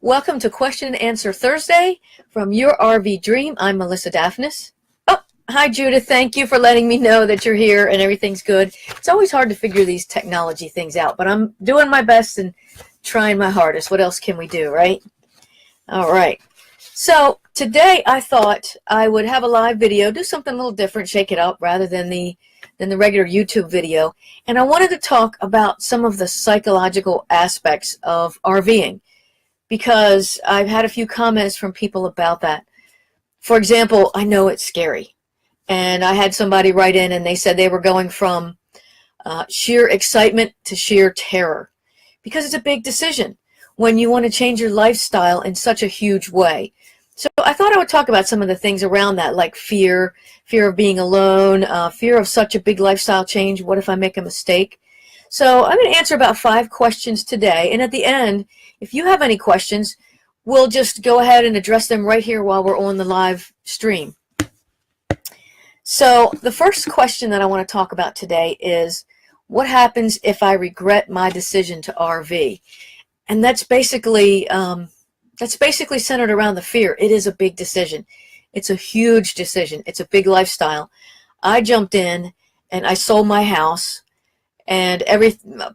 Welcome to Question and Answer Thursday from Your RV Dream. I'm Melissa Daphnis. Oh, hi Judith. Thank you for letting me know that you're here and everything's good. It's always hard to figure these technology things out, but I'm doing my best and trying my hardest. What else can we do, right? All right. So today I thought I would have a live video, do something a little different, shake it up rather than the regular YouTube video. And I wanted to talk about some of the psychological aspects of RVing, because I've had a few comments from people about that. For example, I know it's scary. And I had somebody write in and they said they were going from sheer excitement to sheer terror, because it's a big decision when you want to change your lifestyle in such a huge way. So I thought I would talk about some of the things around that, like fear of being alone, fear of such a big lifestyle change. What if I make a mistake? So I'm going to answer about 5 questions today. And at the end, if you have any questions, we'll just go ahead and address them right here while we're on the live stream. So the first question that I want to talk about today is, what happens if I regret my decision to RV? And that's basically centered around the fear. It is a big decision. It's a huge decision. It's a big lifestyle. I jumped in and I sold my house and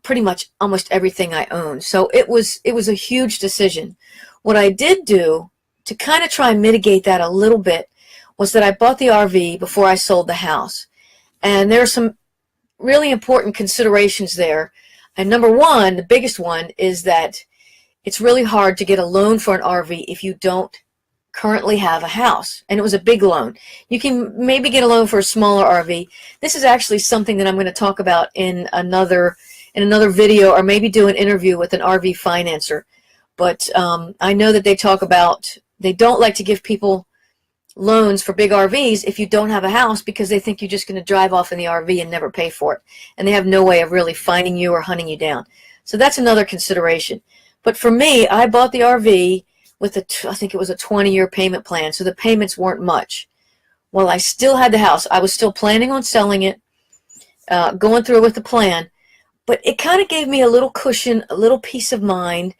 pretty much almost everything I owned. So it was a huge decision. What I did do to kind of try and mitigate that a little bit was that I bought the RV before I sold the house. And there are some really important considerations there. And number one, the biggest one, is that it's really hard to get a loan for an RV if you don't currently have a house. And it was a big loan. You can maybe get a loan for a smaller RV. This is actually something that I'm going to talk about in another video, or maybe do an interview with an RV financer. But I know that they don't like to give people loans for big RVs if you don't have a house, because they think you're just going to drive off in the RV and never pay for it. And they have no way of really finding you or hunting you down. So that's another consideration. But for me, I bought the RV with I think it was a 20-year payment plan, so the payments weren't much. Well, I still had the house. I was still planning on selling it, going through with the plan, but it kind of gave me a little cushion, a little peace of mind,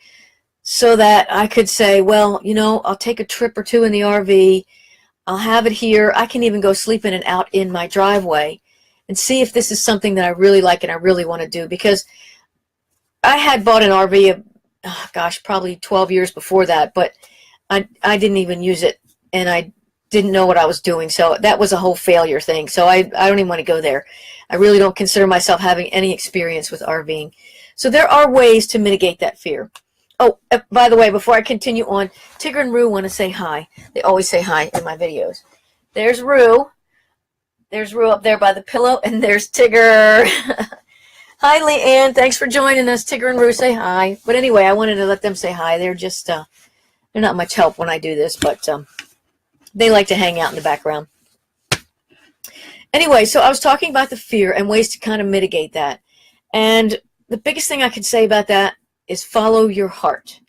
so that I could say, well, you know, I'll take a trip or two in the RV. I'll have it here. I can even go sleep in and out in my driveway and see if this is something that I really like and I really want to do. Because I had bought an RV probably 12 years before that, but I didn't even use it, and I didn't know what I was doing. So that was a whole failure thing. So I don't even want to go there. I really don't consider myself having any experience with RVing. So there are ways to mitigate that fear. Oh, by the way, before I continue on, Tigger and Rue want to say hi. They always say hi in my videos. There's Rue. There's Rue up there by the pillow, and there's Tigger. Hi, Leanne. Thanks for joining us. Tigger and Rue say hi. But anyway, I wanted to let them say hi. They're just, they're not much help when I do this, but they like to hang out in the background. Anyway, so I was talking about the fear and ways to kind of mitigate that. And the biggest thing I can say about that is follow your heart.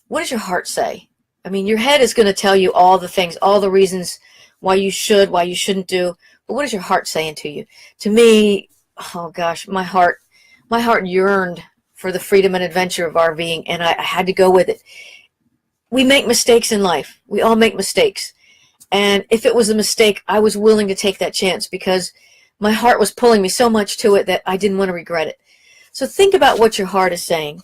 What does your heart say? I mean, your head is going to tell you all the things, all the reasons why you should, why you shouldn't do. But what is your heart saying to you? To me, oh gosh, my heart yearned for the freedom and adventure of RVing, and I had to go with it. We make mistakes in life. We all make mistakes. And if it was a mistake, I was willing to take that chance, because my heart was pulling me so much to it that I didn't want to regret it. So think about what your heart is saying.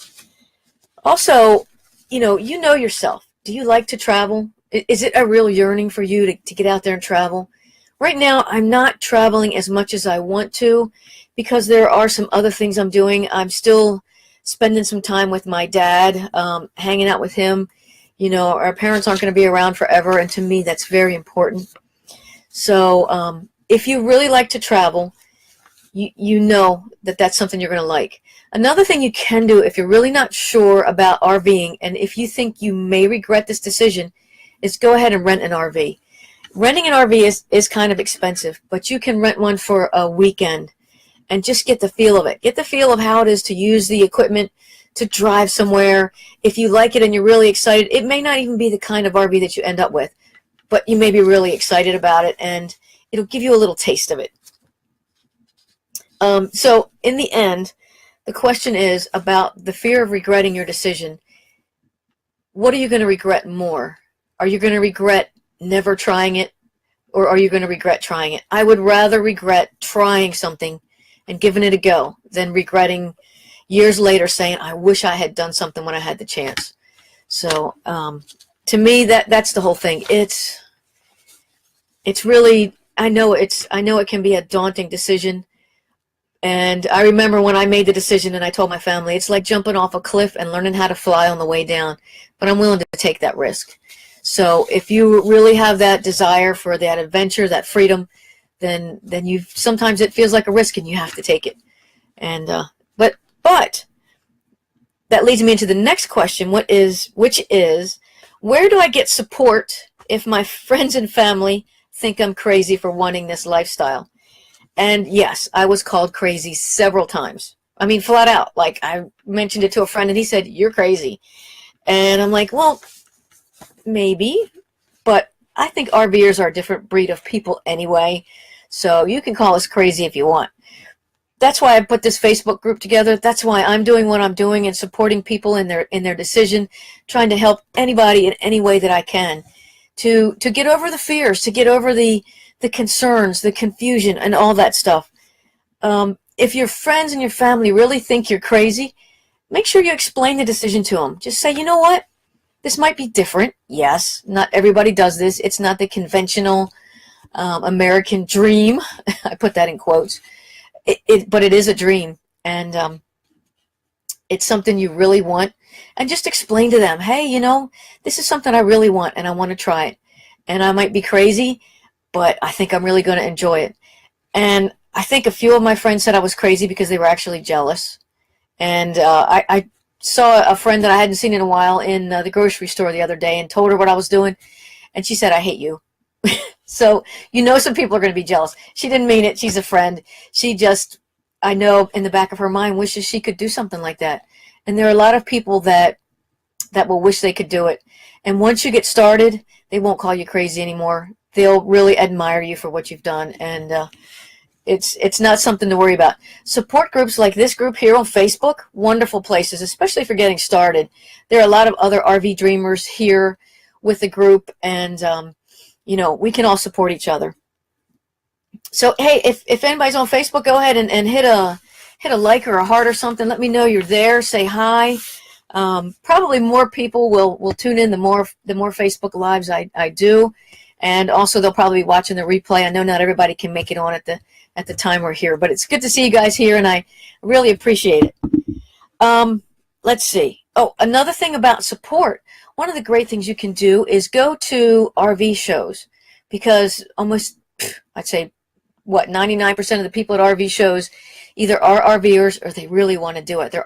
Also, you know yourself. Do you like to travel? Is it a real yearning for you to get out there and travel? Right now, I'm not traveling as much as I want to, because there are some other things I'm doing. I'm still spending some time with my dad, hanging out with him. You know, our parents aren't going to be around forever, and to me, that's very important. So if you really like to travel, you know that that's something you're going to like. Another thing you can do if you're really not sure about RVing, and if you think you may regret this decision, is go ahead and rent an RV. Renting an RV is kind of expensive, but you can rent one for a weekend and just get the feel of it. Get the feel of how it is to use the equipment, to drive somewhere. If you like it and you're really excited, it may not even be the kind of RV that you end up with, but you may be really excited about it, and it'll give you a little taste of it. So in the end, the question is about the fear of regretting your decision. what are you going to regret more? Are you going to regret never trying it, or are you going to regret trying it? I would rather regret trying something and giving it a go than regretting years later saying, I wish I had done something when I had the chance. So to me, that's the whole thing. It's really, I know it can be a daunting decision. And I remember when I made the decision and I told my family, it's like jumping off a cliff and learning how to fly on the way down. But I'm willing to take that risk. So if you really have that desire for that adventure, that freedom, then sometimes it feels like a risk and you have to take it. And but that leads me into the next question, which is, where do I get support if my friends and family think I'm crazy for wanting this lifestyle? And yes, I was called crazy several times. I mean, flat out. Like, I mentioned it to a friend and he said, you're crazy. And I'm like, well, maybe, but I think RVers are a different breed of people anyway. So you can call us crazy if you want. That's why I put this Facebook group together. That's why I'm doing what I'm doing and supporting people in their decision, trying to help anybody in any way that I can to get over the fears, to get over the concerns, the confusion, and all that stuff. If your friends and your family really think you're crazy, make sure you explain the decision to them. Just say, you know what? This might be different. Yes, not everybody does this. It's not the conventional American dream. I put that in quotes. But it is a dream, and it's something you really want. And just explain to them, hey, this is something I really want, and I want to try it. And I might be crazy, but I think I'm really going to enjoy it. And I think a few of my friends said I was crazy because they were actually jealous. And I saw a friend that I hadn't seen in a while in the grocery store the other day and told her what I was doing. And she said, I hate you. So, some people are going to be jealous. She didn't mean it. She's a friend. She just, I know in the back of her mind, wishes she could do something like that. And there are a lot of people that will wish they could do it. And once you get started, they won't call you crazy anymore. They'll really admire you for what you've done. And it's not something to worry about. Support groups like this group here on Facebook, wonderful places, especially for getting started. There are a lot of other RV dreamers here with the group, and we can all support each other. So, hey, if anybody's on Facebook, go ahead and hit a like or a heart or something. Let me know you're there. Say hi. Probably more people will tune in the more Facebook Lives I do. And also they'll probably be watching the replay. I know not everybody can make it on at the time we're here, but it's good to see you guys here, and I really appreciate it. Let's see. Oh, another thing about support. One of the great things you can do is go to RV shows, because almost, I'd say, 99% of the people at RV shows either are RVers or they really want to do it. They're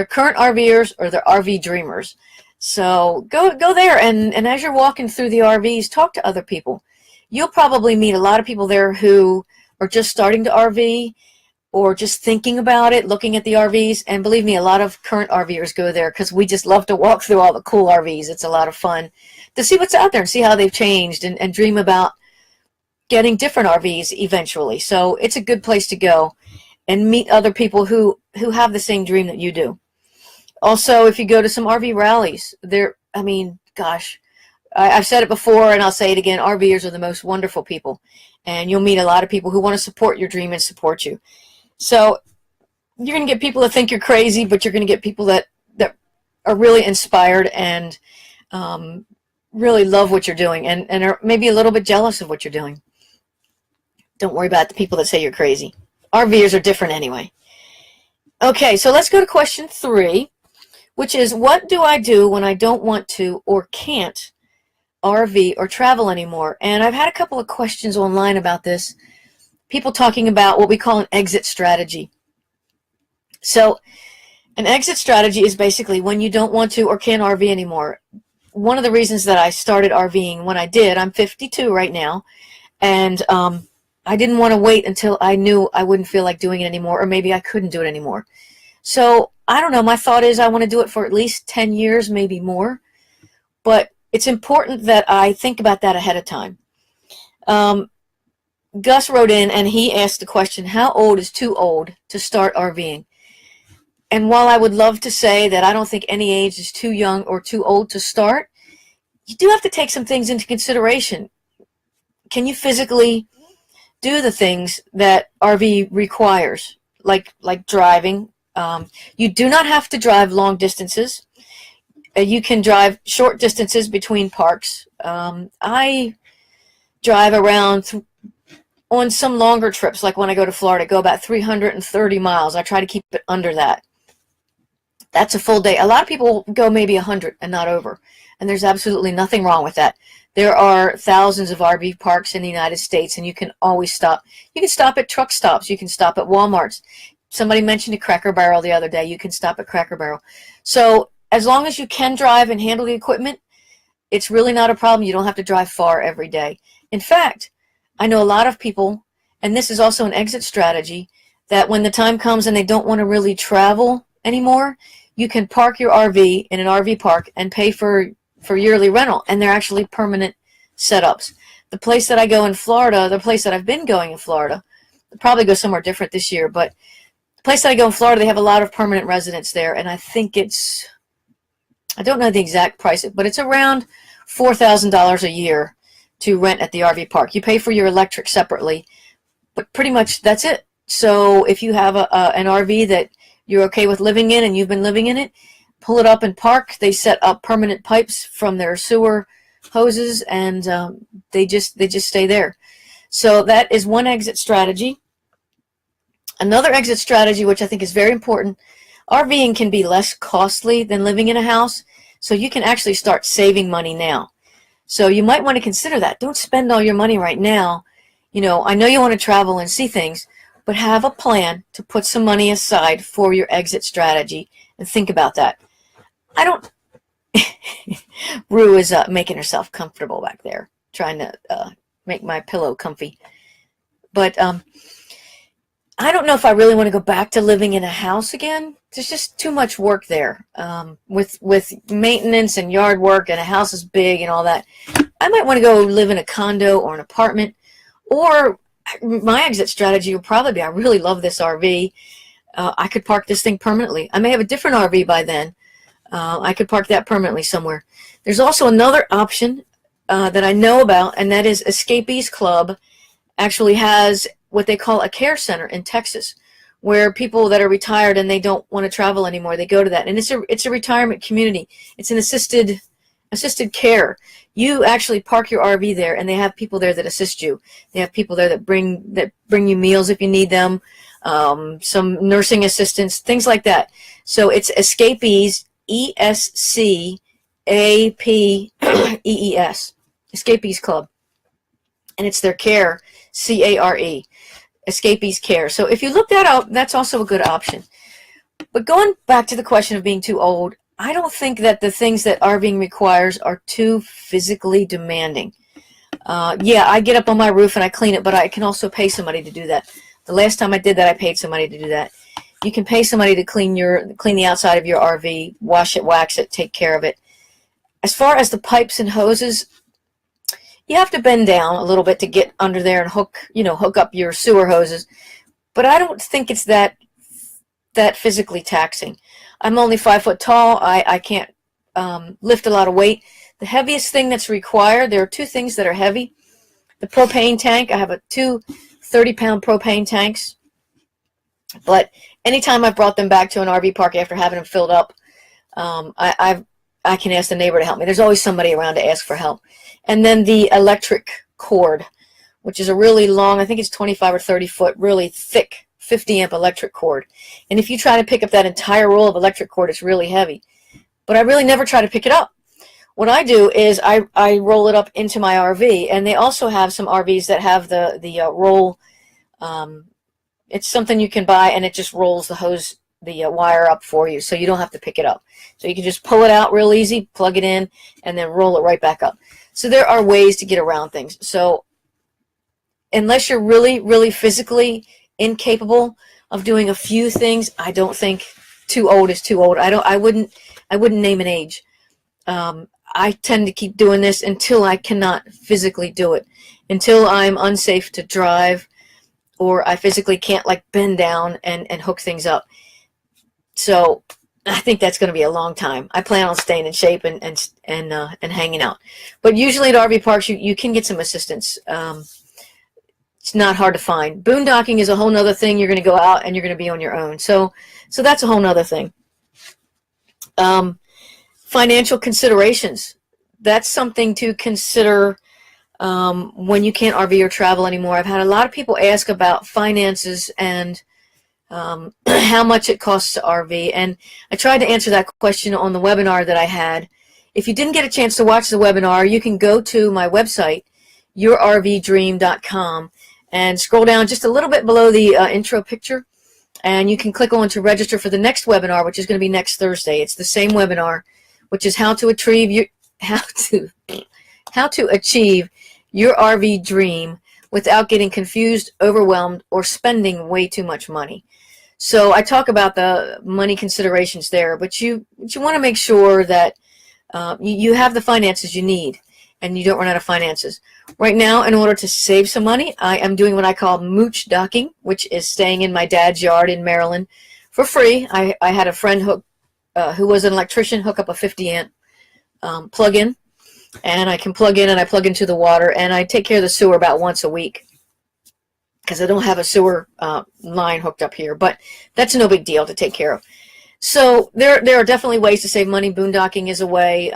current RVers or they're RV dreamers. So go there, and as you're walking through the RVs, talk to other people. You'll probably meet a lot of people there who are just starting to RV or just thinking about it, looking at the RVs. And believe me, a lot of current RVers go there because we just love to walk through all the cool RVs. It's a lot of fun to see what's out there and see how they've changed, and dream about getting different RVs eventually. So it's a good place to go and meet other people who have the same dream that you do. Also, if you go to some RV rallies, I've said it before and I'll say it again, RVers are the most wonderful people. And you'll meet a lot of people who want to support your dream and support you. So you're going to get people that think you're crazy, but you're going to get people that are really inspired and really love what you're doing and are maybe a little bit jealous of what you're doing. Don't worry about the people that say you're crazy. RVers are different anyway. Okay, so let's go to question 3, which is, what do I do when I don't want to or can't RV or travel anymore? And I've had a couple of questions online about this. People talking about what we call an exit strategy. So an exit strategy is basically when you don't want to or can't RV anymore. One of the reasons that I started RVing when I did, I'm 52 right now, and I didn't want to wait until I knew I wouldn't feel like doing it anymore, or maybe I couldn't do it anymore. So I don't know, my thought is I want to do it for at least 10 years, maybe more. But it's important that I think about that ahead of time. Gus wrote in and he asked the question, how old is too old to start RVing? And while I would love to say that I don't think any age is too young or too old to start, you do have to take some things into consideration. Can you physically do the things that RV requires, like driving? You do not have to drive long distances. You can drive short distances between parks. I drive around on some longer trips, like when I go to Florida, go about 330 miles. I try to keep it under that. That's a full day. A lot of people go maybe 100 and not over, and there's absolutely nothing wrong with that. There are thousands of RV parks in the United States, and you can always stop. You can stop at truck stops. You can stop at Walmarts. Somebody mentioned a Cracker Barrel the other day. You can stop at Cracker Barrel. So as long as you can drive and handle the equipment, it's really not a problem. You don't have to drive far every day. In fact, I know a lot of people, and this is also an exit strategy, that when the time comes and they don't want to really travel anymore, you can park your RV in an RV park and pay for yearly rental, and they're actually permanent setups. The place that I go in Florida, the place that I've been going in Florida, I'll probably go somewhere different this year, but the place that I go in Florida, they have a lot of permanent residents there, and I think it's, I don't know the exact price, but it's around $4,000 a year to rent at the RV park. You pay for your electric separately, but pretty much that's it. So if you have an RV that you're okay with living in and you've been living in it, pull it up and park. They set up permanent pipes from their sewer hoses, and they just stay there. So that is one exit strategy. Another exit strategy, which I think is very important, RVing can be less costly than living in a house, so you can actually start saving money now. So you might want to consider that. Don't spend all your money right now. You know, I know you want to travel and see things, but have a plan to put some money aside for your exit strategy, and think about that. I don't... Rue is making herself comfortable back there, trying to make my pillow comfy. But I don't know if I really want to go back to living in a house again. There's just too much work there, with maintenance and yard work, and a house is big and all that. I might want to go live in a condo or an apartment, or my exit strategy would probably be, I really love this RV. I could park this thing permanently. I may have a different RV by then. I could park that permanently somewhere. There's also another option that I know about, and that is Escapees Club actually has what they call a care center in Texas, where people that are retired and they don't want to travel anymore, they go to that. And it's a retirement community. It's an assisted care. You actually park your RV there, and they have people there that assist you. They have people there that bring you meals if you need them, some nursing assistance, things like that. So it's Escapees, ESCAPEES, Escapees Club, and it's their care, CARE, Escapees Care. So if you look that up, that's also a good option. But going back to the question of being too old, I don't think that the things that RVing requires are too physically demanding. Yeah, I get up on my roof and I clean it, but I can also pay somebody to do that. The last time I did that, I paid somebody to do that. You can pay somebody to clean the outside of your RV, wash it, wax it, take care of it. As far as the pipes and hoses, you have to bend down a little bit to get under there and hook up your sewer hoses. But I don't think it's that physically taxing. I'm only 5 foot tall. I can't lift a lot of weight. The heaviest thing that's required, there are two things that are heavy. The propane tank. I have two 30-pound propane tanks. But anytime I've brought them back to an RV park after having them filled up, I can ask the neighbor to help me. There's always somebody around to ask for help. And then the electric cord, which is a really long, I think it's 25 or 30 foot, really thick 50 amp electric cord. And if you try to pick up that entire roll of electric cord, it's really heavy. But I really never try to pick it up. What I do is I roll it up into my RV, and they also have some RVs that have the roll. It's something you can buy, and it just rolls the wire up for you, so you don't have to pick it up. So you can just pull it out real easy, plug it in, and then roll it right back up. So there are ways to get around things. So unless you're really, really physically incapable of doing a few things, I don't think too old is too old. I wouldn't name an age. I tend to keep doing this until I cannot physically do it, until I'm unsafe to drive, or I physically can't bend down and hook things up. So I think that's going to be a long time. I plan on staying in shape and hanging out. But usually at RV parks, you can get some assistance. It's not hard to find. Boondocking is a whole nother thing. You're going to go out and you're going to be on your own. So that's a whole nother thing. Financial considerations. That's something to consider when you can't RV or travel anymore. I've had a lot of people ask about finances and how much it costs to RV, and I tried to answer that question on the webinar that I had. If you didn't get a chance to watch the webinar, you can go to my website, yourrvdream.com, and scroll down just a little bit below the intro picture, and you can click on to register for the next webinar, which is going to be next Thursday. It's the same webinar, which is how to achieve your RV dream without getting confused, overwhelmed, or spending way too much money. So I talk about the money considerations there, but you want to make sure that you have the finances you need and you don't run out of finances. Right now, in order to save some money, I am doing what I call mooch docking, which is staying in my dad's yard in Maryland for free. I had a friend who was an electrician hook up a 50 amp plug-in, and I can plug in and I plug into the water, and I take care of the sewer about once a week because I don't have a sewer line hooked up here, but that's no big deal to take care of. So there are definitely ways to save money. Boondocking is a way,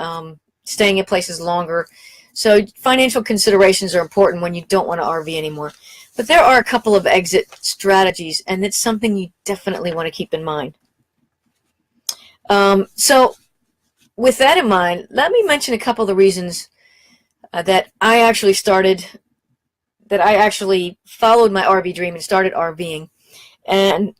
staying in places longer. So financial considerations are important when you don't want to RV anymore. But there are a couple of exit strategies, and it's something you definitely want to keep in mind. So with that in mind, let me mention a couple of the reasons that I actually followed my RV dream and started RVing. And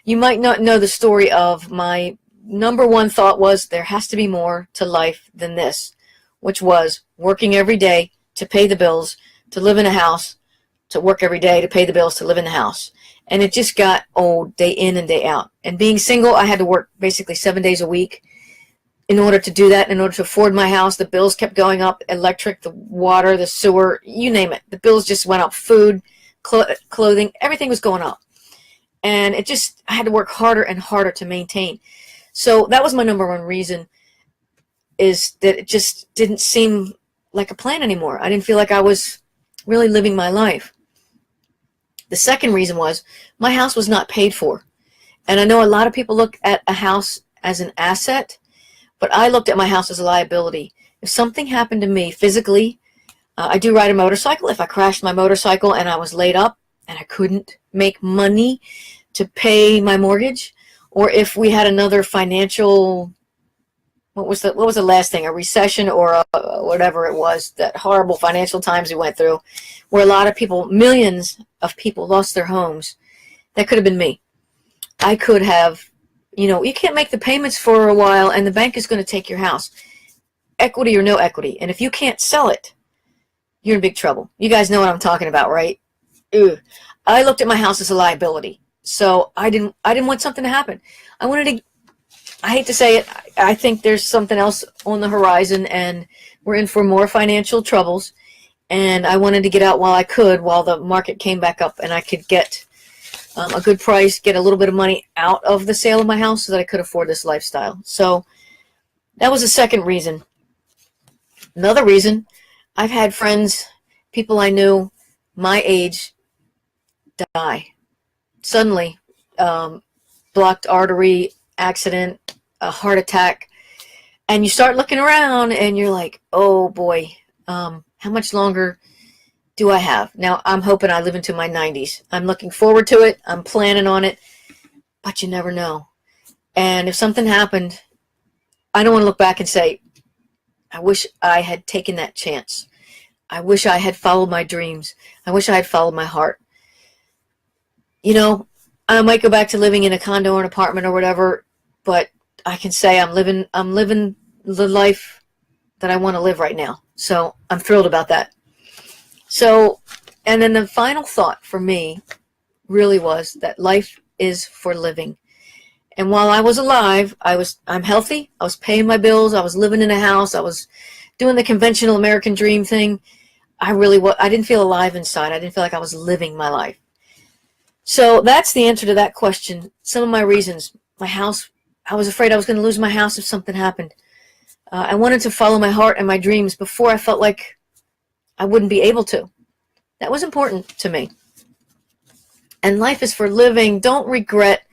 you might not know the story of my number one thought was there has to be more to life than this, which was working every day to pay the bills, to live in a house, to work every day to pay the bills, to live in the house. And it just got old day in and day out. And being single, I had to work basically 7 days a week in order to do that, in order to afford my house. The bills kept going up, electric, the water, the sewer, you name it. The bills just went up, food, clothing, everything was going up. And I had to work harder and harder to maintain. So that was my number one reason, is that it just didn't seem like a plan anymore. I didn't feel like I was really living my life. The second reason was my house was not paid for. And I know a lot of people look at a house as an asset, but I looked at my house as a liability. If something happened to me physically, I do ride a motorcycle. If I crashed my motorcycle and I was laid up and I couldn't make money to pay my mortgage, or if we had another financial, what was the last thing, a recession or whatever it was, that horrible financial times we went through, where a lot of people, millions of people lost their homes, that could have been me. I could have, you can't make the payments for a while and the bank is going to take your house, equity or no equity. And if you can't sell it, you're in big trouble. You guys know what I'm talking about, right? Ugh. I looked at my house as a liability. So I didn't want something to happen. I hate to say it, I think there's something else on the horizon and we're in for more financial troubles. And I wanted to get out while I could, while the market came back up and I could get a good price, get a little bit of money out of the sale of my house so that I could afford this lifestyle. So that was the second reason. Another reason, I've had friends, people I knew my age, die. Suddenly, blocked artery, accident, a heart attack, and you start looking around and you're like, oh boy, how much longer do I have? Now, I'm hoping I live into my 90s. I'm looking forward to it. I'm planning on it, but you never know. And if something happened, I don't want to look back and say, I wish I had taken that chance. I wish I had followed my dreams. I wish I had followed my heart. I might go back to living in a condo or an apartment or whatever, but I can say I'm living the life that I want to live right now. So I'm thrilled about that. So, and then the final thought for me really was that life is for living. And while I was alive, I'm healthy. I was paying my bills. I was living in a house. I was doing the conventional American dream thing. I didn't feel alive inside. I didn't feel like I was living my life. So that's the answer to that question. Some of my reasons. my house, I was afraid I was going to lose my house if something happened. I wanted to follow my heart and my dreams before I felt like I wouldn't be able to. That was important to me. And life is for living. Don't regret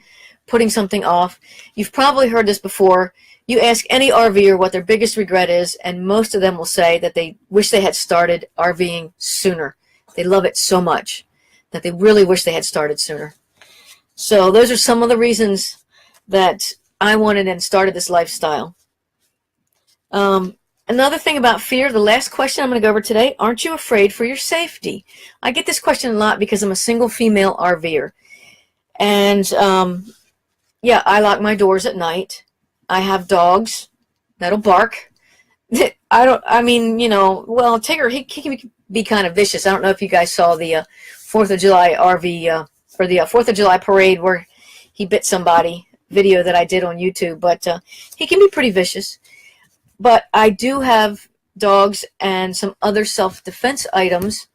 putting something off. You've probably heard this before. You ask any RVer what their biggest regret is, and most of them will say that they wish they had started RVing sooner. They love it so much that they really wish they had started sooner. So those are some of the reasons that I wanted and started this lifestyle. Another thing about fear, the last question I'm going to go over today, aren't you afraid for your safety? I get this question a lot because I'm a single female RVer. And yeah, I lock my doors at night. I have dogs that'll bark. I mean, you know, well, Tigger, he can be kind of vicious. I don't know if you guys saw the 4th of July RV, or the 4th of July parade where he bit somebody, video that I did on YouTube, but he can be pretty vicious. But I do have dogs and some other self-defense items.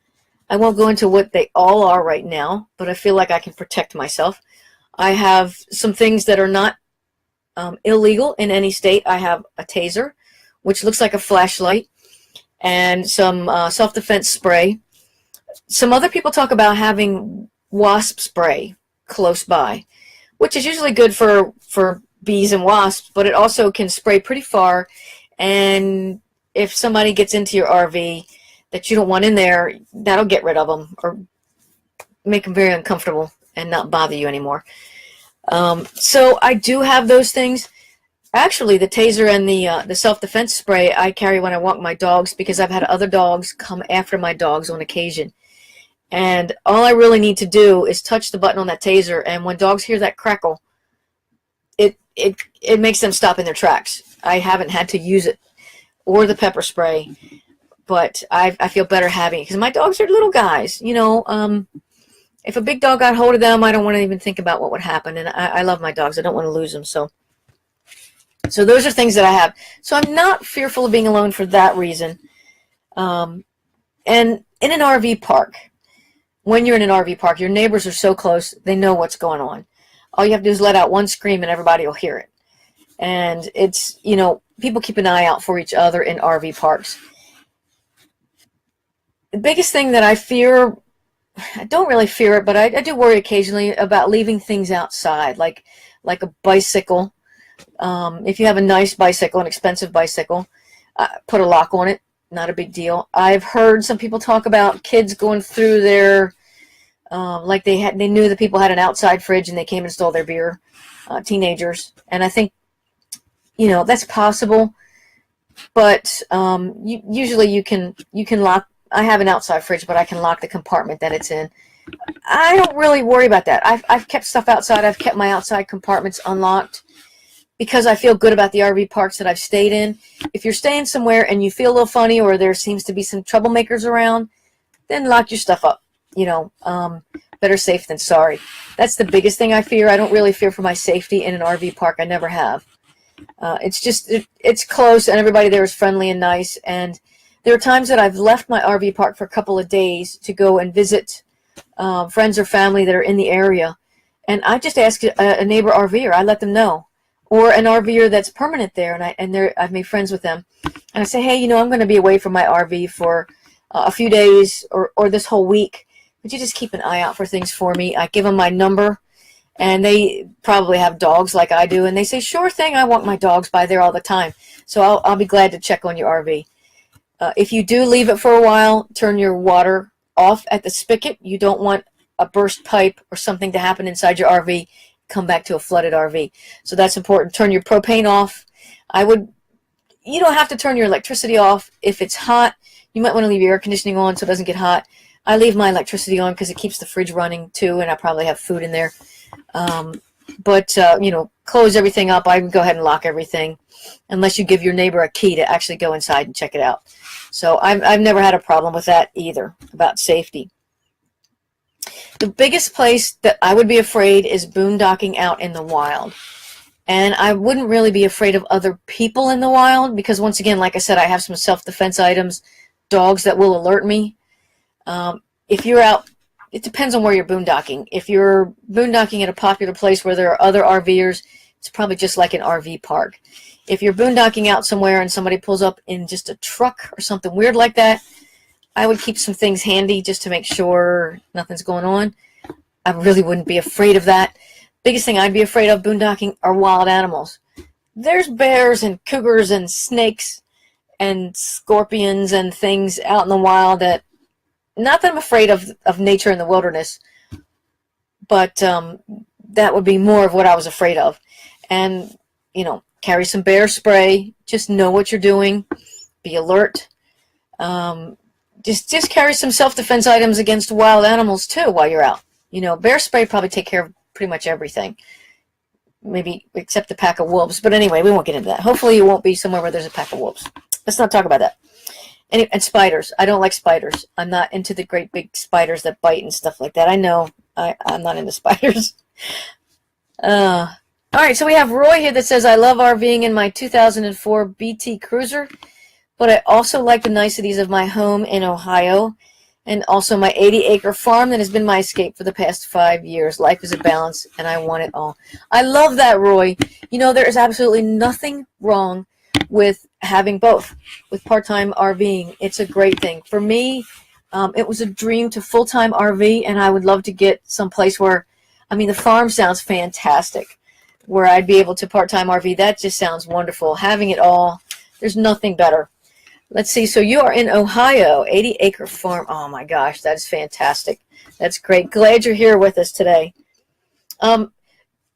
I won't go into what they all are right now, but I feel like I can protect myself. I have some things that are not illegal in any state. I have a taser, which looks like a flashlight, and some self-defense spray. Some other people talk about having wasp spray close by, which is usually good for bees and wasps, but it also can spray pretty far. And if somebody gets into your RV that you don't want in there, that'll get rid of them or make them very uncomfortable and not bother you anymore. So I do have those things. Actually, the taser and the self-defense spray I carry when I walk my dogs because I've had other dogs come after my dogs on occasion. And all I really need to do is touch the button on that taser, and when dogs hear that crackle, it makes them stop in their tracks. I haven't had to use it or the pepper spray, but I feel better having it because my dogs are little guys. You know, if a big dog got hold of them, I don't want to even think about what would happen. And I love my dogs. I don't want to lose them. So those are things that I have. So I'm not fearful of being alone for that reason. And in an RV park, when you're in an RV park, your neighbors are so close, they know what's going on. All you have to do is let out one scream and everybody will hear it. And it's, you know, people keep an eye out for each other in RV parks. The biggest thing that I fear, I don't really fear it, but I do worry occasionally about leaving things outside, like a bicycle. If you have a nice bicycle, an expensive bicycle, put a lock on it. Not a big deal. I've heard some people talk about kids going through their, like they knew that people had an outside fridge and they came and stole their beer, teenagers. And I think, you know, that's possible, but usually you can lock. I have an outside fridge, but I can lock the compartment that it's in. I don't really worry about that. I've kept stuff outside. I've kept my outside compartments unlocked because I feel good about the RV parks that I've stayed in. If you're staying somewhere and you feel a little funny or there seems to be some troublemakers around, then lock your stuff up. You know, better safe than sorry. That's the biggest thing I fear. I don't really fear for my safety in an RV park. I never have. It's just, it's close and everybody there is friendly and nice. And there are times that I've left my RV park for a couple of days to go and visit friends or family that are in the area. And I just ask a neighbor RVer. I let them know. Or an RVer that's permanent there, and I've made friends with them. And I say, hey, you know, I'm going to be away from my RV for a few days or this whole week. Would you just keep an eye out for things for me? I give them my number. And they probably have dogs like I do. And they say, sure thing, I walk my dogs by there all the time. So I'll be glad to check on your RV. If you do leave it for a while, turn your water off at the spigot. You don't want a burst pipe or something to happen inside your RV, come back to a flooded RV. So that's important. Turn your propane off. You don't have to turn your electricity off. If it's hot, you might want to leave your air conditioning on so it doesn't get hot. I leave my electricity on because it keeps the fridge running too, and I probably have food in there. You know, close everything up. I would go ahead and lock everything unless you give your neighbor a key to actually go inside and check it out. So I've never had a problem with that either, about safety. The biggest place that I would be afraid is boondocking out in the wild. And I wouldn't really be afraid of other people in the wild because, once again, like I said, I have some self-defense items, dogs that will alert me. If you're out, it depends on where you're boondocking. If you're boondocking at a popular place where there are other RVers, It's probably just like an RV park. If you're boondocking out somewhere and somebody pulls up in just a truck or something weird like that, I would keep some things handy just to make sure nothing's going on. I really wouldn't be afraid of that. Biggest thing I'd be afraid of boondocking are wild animals. There's bears and cougars and snakes and scorpions and things out in the wild that, not that I'm afraid of nature in the wilderness, but that would be more of what I was afraid of. And, you know, carry some bear spray. Just know what you're doing. Be alert. Just carry some self-defense items against wild animals, too, while you're out. You know, bear spray probably take care of pretty much everything. Maybe except the pack of wolves. But anyway, we won't get into that. Hopefully you won't be somewhere where there's a pack of wolves. Let's not talk about that. And spiders. I don't like spiders. I'm not into the great big spiders that bite and stuff like that. I know. I'm not into spiders. All right, so we have Roy here that says, I love RVing in my 2004 BT Cruiser, but I also like the niceties of my home in Ohio and also my 80-acre farm that has been my escape for the past 5 years. Life is a balance, and I want it all. I love that, Roy. You know, there is absolutely nothing wrong with having both, with part-time RVing. It's a great thing. For me, it was a dream to full-time RV, and I would love to get someplace where, I mean, the farm sounds fantastic, where I'd be able to part-time RV. That just sounds wonderful. Having it all, there's nothing better. Let's see. So you are in Ohio, 80-acre farm. Oh, my gosh. That is fantastic. That's great. Glad you're here with us today.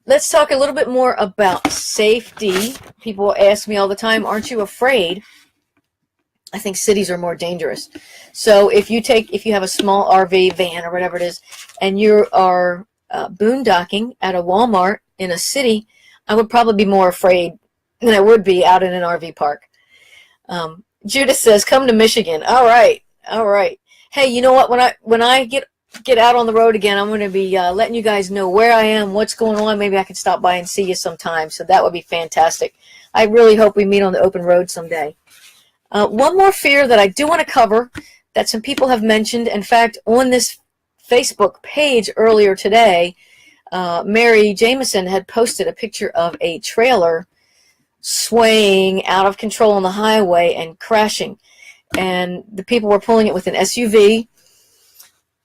Let's talk a little bit more about safety. People ask me all the time, aren't you afraid? I think cities are more dangerous. So if you have a small RV, van, or whatever it is, and you are boondocking at a Walmart in a city, I would probably be more afraid than I would be out in an RV park. Judith says, come to Michigan. All right. All right. Hey, you know what? When I get out on the road again, I'm going to be letting you guys know where I am, what's going on. Maybe I can stop by and see you sometime. So that would be fantastic. I really hope we meet on the open road someday. One more fear that I do want to cover that some people have mentioned. In fact, on this Facebook page earlier today, Mary Jameson had posted a picture of a trailer swaying out of control on the highway and crashing. And the people were pulling it with an SUV.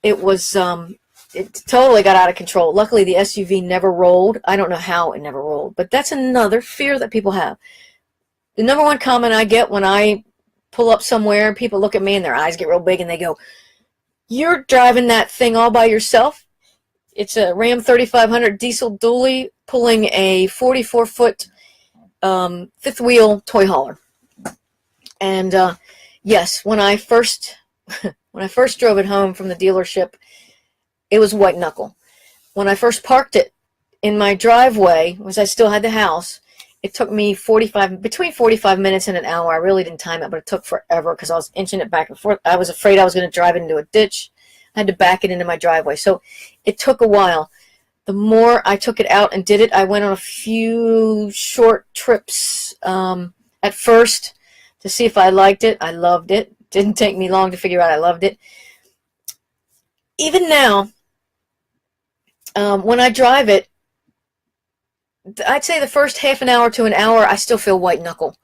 It was, it totally got out of control. Luckily, the SUV never rolled. I don't know how it never rolled, but that's another fear that people have. The number one comment I get when I pull up somewhere, people look at me and their eyes get real big and they go, you're driving that thing all by yourself? It's a Ram 3500 diesel dually pulling a 44-foot fifth wheel toy hauler. And yes, when I first drove it home from the dealership, it was white knuckle. When I first parked it in my driveway, because I still had the house, it took me between 45 minutes and an hour. I really didn't time it, but it took forever because I was inching it back and forth. I was afraid I was going to drive it into a ditch. I had to back it into my driveway. So it took a while. The more I took it out and did it, I went on a few short trips at first to see if I liked it. I loved it. Didn't take me long to figure out I loved it. Even now, when I drive it, I'd say the first half an hour to an hour, I still feel white knuckle.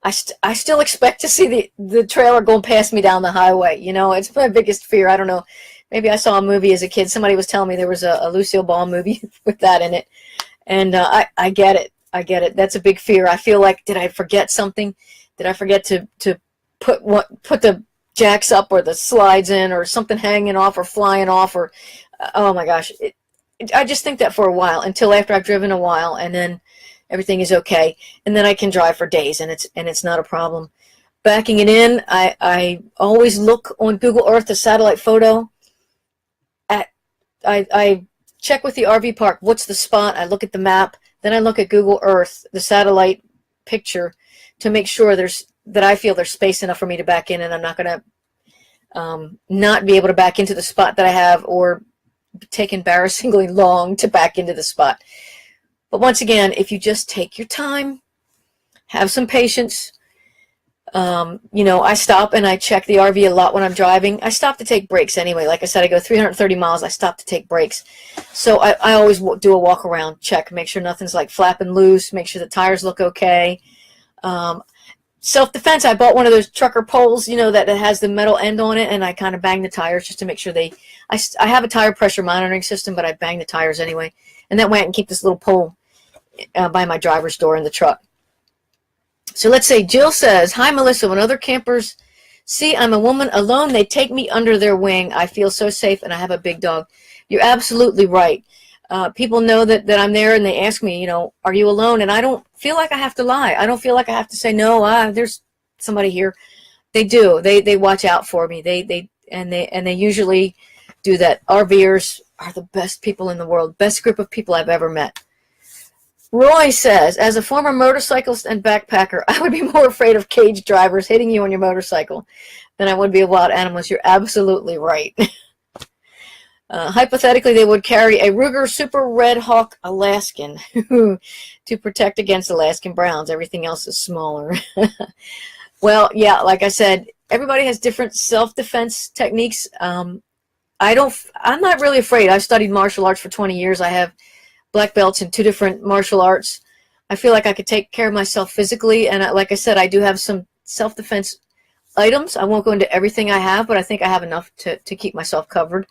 I still expect to see the trailer going past me down the highway. You know, it's my biggest fear. I don't know. Maybe I saw a movie as a kid. Somebody was telling me there was a Lucille Ball movie with that in it. And I get it. I get it. That's a big fear. I feel like, did I forget something? Did I forget to put the jacks up or the slides in or something hanging off or flying off or, oh my gosh. I just think that for a while until after I've driven a while, and then everything is okay. And then I can drive for days and it's not a problem. Backing it in, I always look on Google Earth, the satellite photo. I check with the RV park, what's the spot? I look at the map, then I look at Google Earth, the satellite picture, to make sure that I feel there's space enough for me to back in, and I'm not going to not be able to back into the spot that I have, or take embarrassingly long to back into the spot. But once again, if you just take your time, have some patience, You know, I stop and I check the RV a lot when I'm driving. I stop to take breaks anyway. Like I said, I go 330 miles. I stop to take breaks. So I always do a walk around, check, make sure nothing's like flapping loose, make sure the tires look okay. Um, Self-defense, I bought one of those trucker poles, you know, that has the metal end on it, and I kind of bang the tires just to make sure I have a tire pressure monitoring system, but I bang the tires anyway. And that way I can keep this little pole by my driver's door in the truck. So let's say Jill says, "Hi, Melissa. When other campers see I'm a woman alone, they take me under their wing. I feel so safe, and I have a big dog." You're absolutely right. People know that I'm there, and they ask me, you know, "Are you alone?" And I don't feel like I have to lie. I don't feel like I have to say, "No, there's somebody here." They do. They watch out for me. They usually do that. RVers are the best people in the world. Best group of people I've ever met. Roy says, "As a former motorcyclist and backpacker, I would be more afraid of cage drivers hitting you on your motorcycle than I would be of wild animals." You're absolutely right. Hypothetically, they would carry a Ruger Super Red Hawk Alaskan to protect against Alaskan browns. Everything else is smaller. Well, yeah, like I said, everybody has different self-defense techniques. I'm not really afraid. I've studied martial arts for 20 years. I have black belts in 2 different martial arts. I feel like I could take care of myself physically, and like I said, I do have some self-defense items. I won't go into everything I have, but I think I have enough to keep myself covered.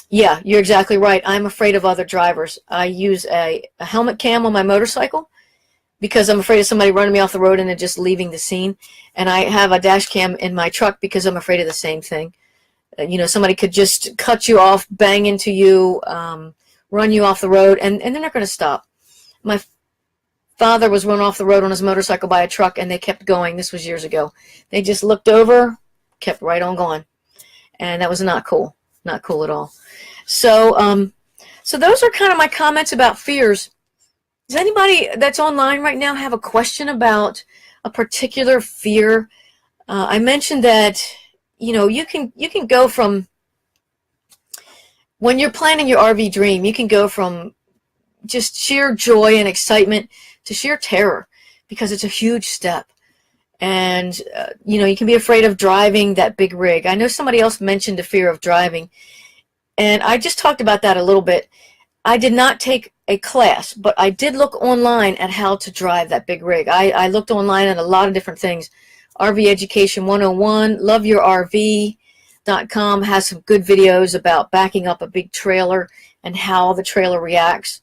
Yeah, you're exactly right. I'm afraid of other drivers. I use a helmet cam on my motorcycle because I'm afraid of somebody running me off the road and then just leaving the scene. And I have a dash cam in my truck because I'm afraid of the same thing. You know, somebody could just cut you off, bang into you, run you off the road, and they're not going to stop. My father was run off the road on his motorcycle by a truck, and they kept going. This was years ago. They just looked over, kept right on going. And that was not cool. Not cool at all. So, so those are kind of my comments about fears. Does anybody that's online right now have a question about a particular fear? I mentioned that, you know, you can go from, when you're planning your RV dream, you can go from just sheer joy and excitement to sheer terror because it's a huge step. And, you know, you can be afraid of driving that big rig. I know somebody else mentioned the fear of driving, and I just talked about that a little bit. I did not take a class, but I did look online at how to drive that big rig. I looked online at a lot of different things. RV Education 101, loveyourrv.com has some good videos about backing up a big trailer and how the trailer reacts.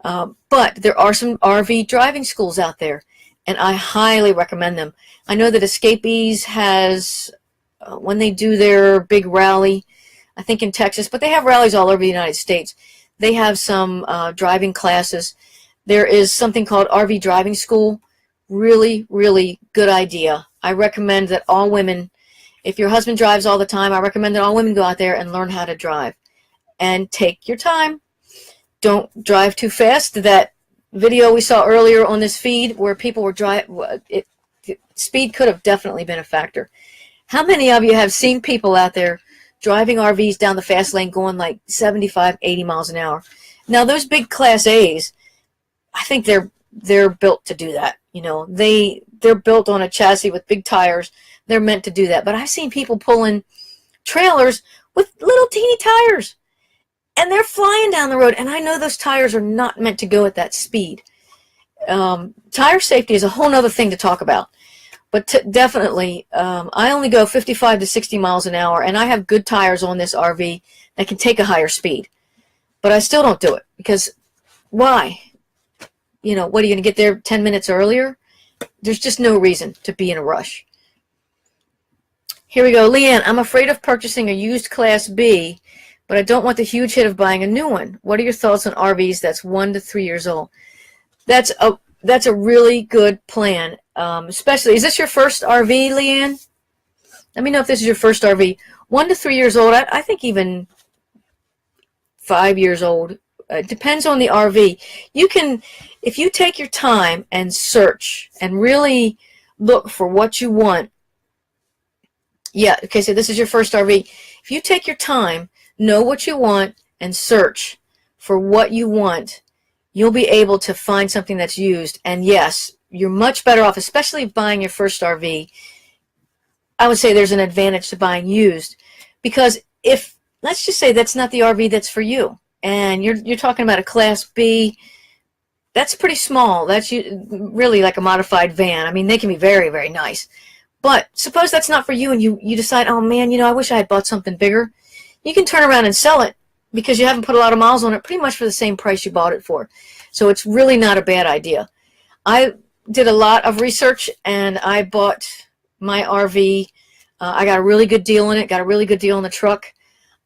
But there are some RV driving schools out there, and I highly recommend them. I know that Escapees has, when they do their big rally, I think in Texas, but they have rallies all over the United States. They have some driving classes. There is something called RV Driving School. Really, really good idea. I recommend that all women, if your husband drives all the time, I recommend that all women go out there and learn how to drive. And take your time. Don't drive too fast. That video we saw earlier on this feed where people were driving, speed could have definitely been a factor. How many of you have seen people out there driving RVs down the fast lane going like 75, 80 miles an hour? Now, those big Class A's, I think they're built to do that. You know, they're built on a chassis with big tires. They're meant to do that. But I've seen people pulling trailers with little teeny tires, and they're flying down the road, and I know those tires are not meant to go at that speed. Tire safety is a whole other thing to talk about. But definitely, I only go 55 to 60 miles an hour, and I have good tires on this RV that can take a higher speed. But I still don't do it, because why? You know, what, are you going to get there 10 minutes earlier? There's just no reason to be in a rush. Here we go. Leanne, I'm afraid of purchasing a used Class B, but I don't want the huge hit of buying a new one. What are your thoughts on RVs that's 1 to 3 years old? That's a really good plan. Especially, is this your first RV, Leanne? Let me know if this is your first RV. 1 to 3 years old, I think even 5 years old. It depends on the RV. You can, if you take your time and search and really look for what you want. Yeah, okay, so this is your first RV. If you take your time, know what you want, and search for what you want, you'll be able to find something that's used. And yes, you're much better off, especially buying your first RV. I would say there's an advantage to buying used, because if, let's just say that's not the RV that's for you, and you're talking about a Class B, that's pretty small. That's really like a modified van. I mean, they can be very, very nice. But suppose that's not for you, and you decide, oh man, I wish I had bought something bigger. You can turn around and sell it because you haven't put a lot of miles on it, pretty much for the same price you bought it for. So it's really not a bad idea. I did a lot of research, and I bought my RV. I got a really good deal on it, got a really good deal on the truck.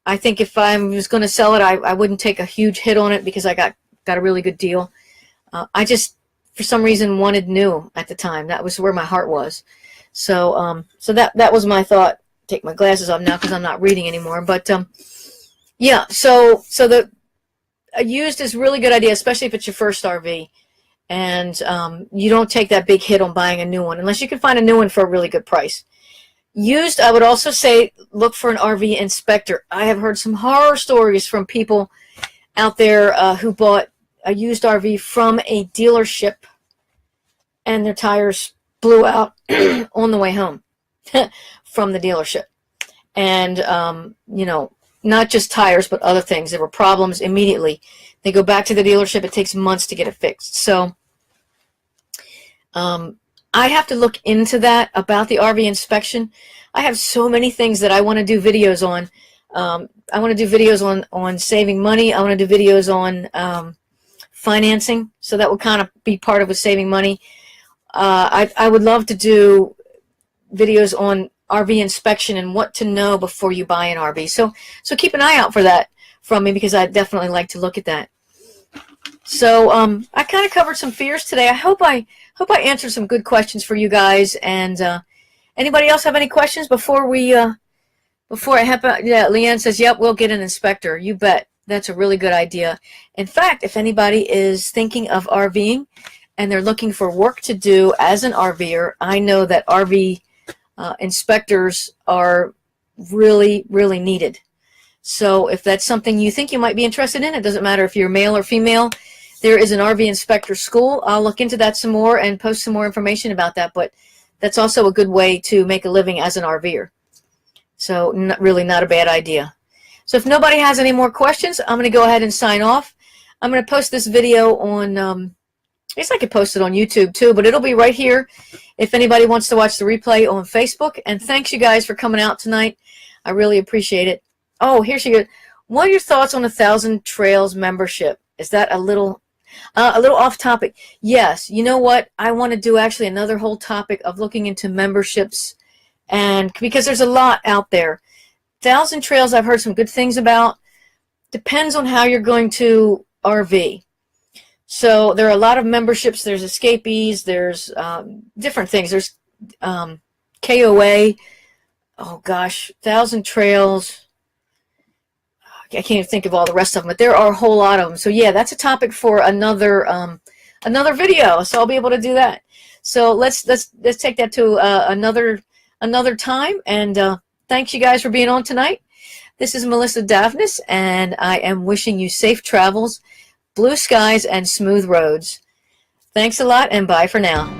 I think if I was going to sell it, I wouldn't take a huge hit on it because I got a really good deal. I just, for some reason, wanted new at the time. That was where my heart was. So that was my thought. Take my glasses off now because I'm not reading anymore. But yeah, so a used is a really good idea, especially if it's your first RV, and you don't take that big hit on buying a new one unless you can find a new one for a really good price. Used, I would also say look for an RV inspector. I have heard some horror stories from people out there who bought a used RV from a dealership and their tires blew out on the way home from the dealership. And, not just tires, but other things. There were problems immediately. They go back to the dealership. It takes months to get it fixed. So I have to look into that about the RV inspection. I have so many things that I want to do videos on. I want to do videos on saving money. I want to do videos on financing. So that would kind of be part of with saving money. I would love to do videos on RV inspection and what to know before you buy an RV. So keep an eye out for that from me, because I'd definitely like to look at that. So I kind of covered some fears today. I hope I answered some good questions for you guys. And anybody else have any questions before I have? Yeah, Leanne says, yep, we'll get an inspector. You bet. That's a really good idea. In fact, if anybody is thinking of RVing and they're looking for work to do as an RVer, I know that RV inspectors are really, really needed. So if that's something you think you might be interested in, it doesn't matter if you're male or female, there is an RV inspector school. I'll look into that some more and post some more information about that, but that's also a good way to make a living as an RVer. So really not a bad idea. So if nobody has any more questions, I'm going to go ahead and sign off. I'm going to post this video on, I guess I could post it on YouTube too, but it'll be right here if anybody wants to watch the replay on Facebook. And thanks you guys for coming out tonight. I really appreciate it. Oh, here she goes. What are your thoughts on 1,000 Trails membership? Is that a little off topic? Yes. You know what? I want to do actually another whole topic of looking into memberships, and because there's a lot out there. 1,000 Trails I've heard some good things about. Depends on how you're going to RV. So there are a lot of memberships. There's escapees. There's different things. There's KOA. Oh gosh, 1,000 Trails. I can't even think of all the rest of them, but there are a whole lot of them. So yeah, that's a topic for another video. So I'll be able to do that. So let's take that to another time. And thanks you guys for being on tonight. This is Melissa Davnis, and I am wishing you safe travels, blue skies, and smooth roads. Thanks a lot, and bye for now.